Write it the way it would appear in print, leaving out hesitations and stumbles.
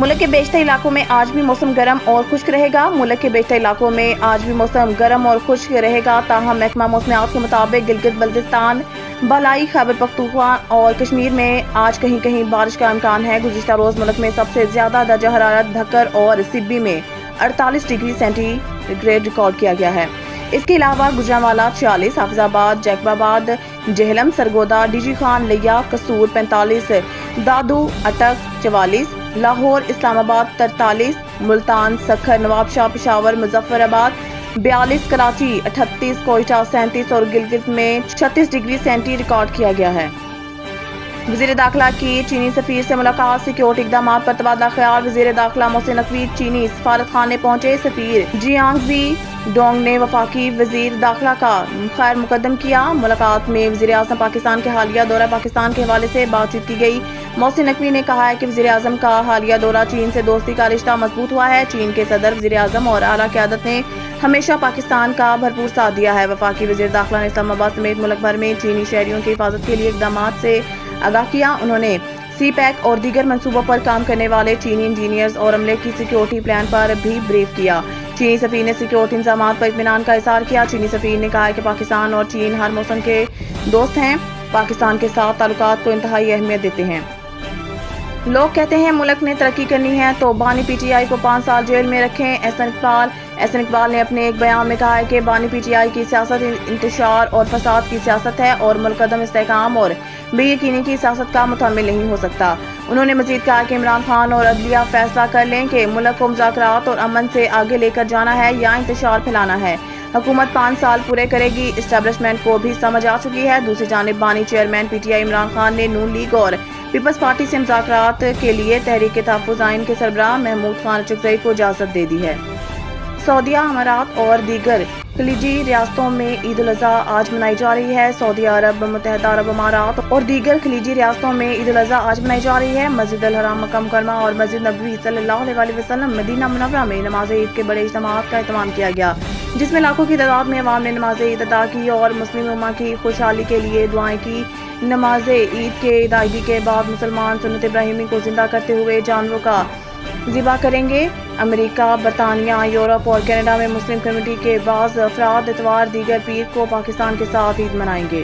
ملک کے بیشتر علاقوں میں آج بھی موسم گرم اور خشک رہے گا۔ ملک کے بیشتر علاقوں میں آج بھی موسم گرم اور خشک رہے گا، تاہم محکمہ موسمیات کے مطابق گلگت بلتستان، بالائی خیبر پختونخوا اور کشمیر میں آج کہیں کہیں بارش کا امکان ہے۔ گزشتہ روز ملک میں سب سے زیادہ درجہ حرارت دھکر اور سبی میں 48 ڈگری سینٹی گریڈ ریکارڈ کیا گیا ہے۔ اس کے علاوہ گوجرانوالہ 46، حافظ آباد، جیکب آباد، جہلم، سرگودا، ڈی جی خان، لیا، قصور 45، دادو، اٹک 44، لاہور، اسلام آباد 43، ملتان، سکھر، نواب شاہ، پشاور، مظفر آباد 42، کراچی 38، کوئٹہ 37 اور گلگت میں 36 ڈگری سینٹی ریکارڈ کیا گیا ہے۔ وزیر داخلہ کی چینی سفیر سے ملاقات، سیکیورٹی اقدامات پر تبادلہ خیال۔ وزیر داخلہ محسن نقوی چینی سفارت خانے پہنچے۔ سفیر جیانگ زی ڈونگ نے وفاقی وزیر داخلہ کا خیر مقدم کیا۔ ملاقات میں وزیر اعظم پاکستان کے حالیہ دورہ پاکستان کے حوالے سے بات چیت کی گئی۔ محسن نقوی نے کہا ہے کہ وزیر اعظم کا حالیہ دورہ چین سے دوستی کا رشتہ مضبوط ہوا ہے۔ چین کے صدر، وزیر اعظم اور اعلیٰ قیادت نے ہمیشہ پاکستان کا بھرپور ساتھ دیا ہے۔ وفاقی وزیر داخلہ نے اسلام آباد سمیت ملک بھر میں چینی شہریوں کی حفاظت کے لیے اقدامات سے آگاہ کیا۔ انہوں نے سی پیک اور دیگر منصوبوں پر کام کرنے والے چینی انجینئرز اور عملے کی سیکیورٹی پلان پر بھی بریف کیا۔ چینی سفیر نے سیکیورٹی انتظامات پر اطمینان کا اظہار کیا۔ چینی سفیر نے کہا کہ پاکستان اور چین ہر موسم کے دوست ہیں، پاکستان کے ساتھ تعلقات کو انتہائی اہمیت دیتے ہیں۔ لوگ کہتے ہیں ملک نے ترقی کرنی ہے تو بانی پی ٹی آئی کو 5 سال جیل میں رکھیں۔ احسن اقبال نے اپنے ایک بیان میں کہا ہے کہ بانی پی ٹی آئی کی سیاست انتشار اور فساد کی سیاست ہے اور ملک عدم استحکام اور بے یقینی کی سیاست کا متحمل نہیں ہو سکتا۔ انہوں نے مزید کہا کہ عمران خان اور عدلیہ فیصلہ کر لیں کہ ملک کو مذاکرات اور امن سے آگے لے کر جانا ہے یا انتشار پھیلانا ہے۔ حکومت 5 سال پورے کرے گی۔ اسٹیبلشمنٹ کو بھی سمجھ آ چکی ہے۔ دوسری جانب بانی chairman P T I Imran Khan نے نون لیگ اور پیپلز پارٹی سے مذاکرات کے لیے تحریک تحفظ آئین کے سربراہ محمود خان اچکزئی کو اجازت دے دی ہے۔ سعودیہ، امارات اور دیگر خلیجی ریاستوں میں عید الاضحیٰ آج منائی جا رہی ہے۔ سعودی عرب، متحدہ عرب امارات اور دیگر خلیجی ریاستوں میں عید الاضحیٰ آج منائی جا رہی ہے۔ مسجد الحرام مکہ مکرمہ اور مسجد نبوی صلی اللہ علیہ وسلم مدینہ منورہ میں نماز عید کے بڑے اجتماعات کا اہتمام کیا گیا، جس میں لاکھوں کی تعداد میں عوام نے نماز عید ادا کی اور مسلم امہ کی خوشحالی کے لیے دعائیں کی۔ نماز عید کے ادائیگی کے بعد مسلمان سنت ابراہیمی کو زندہ کرتے ہوئے جانوروں کا ذبح کریں گے۔ امریکہ، برطانیہ، یورپ اور کینیڈا میں مسلم کمیونٹی کے بعض افراد اتوار، دیگر پیر کو پاکستان کے ساتھ عید منائیں گے۔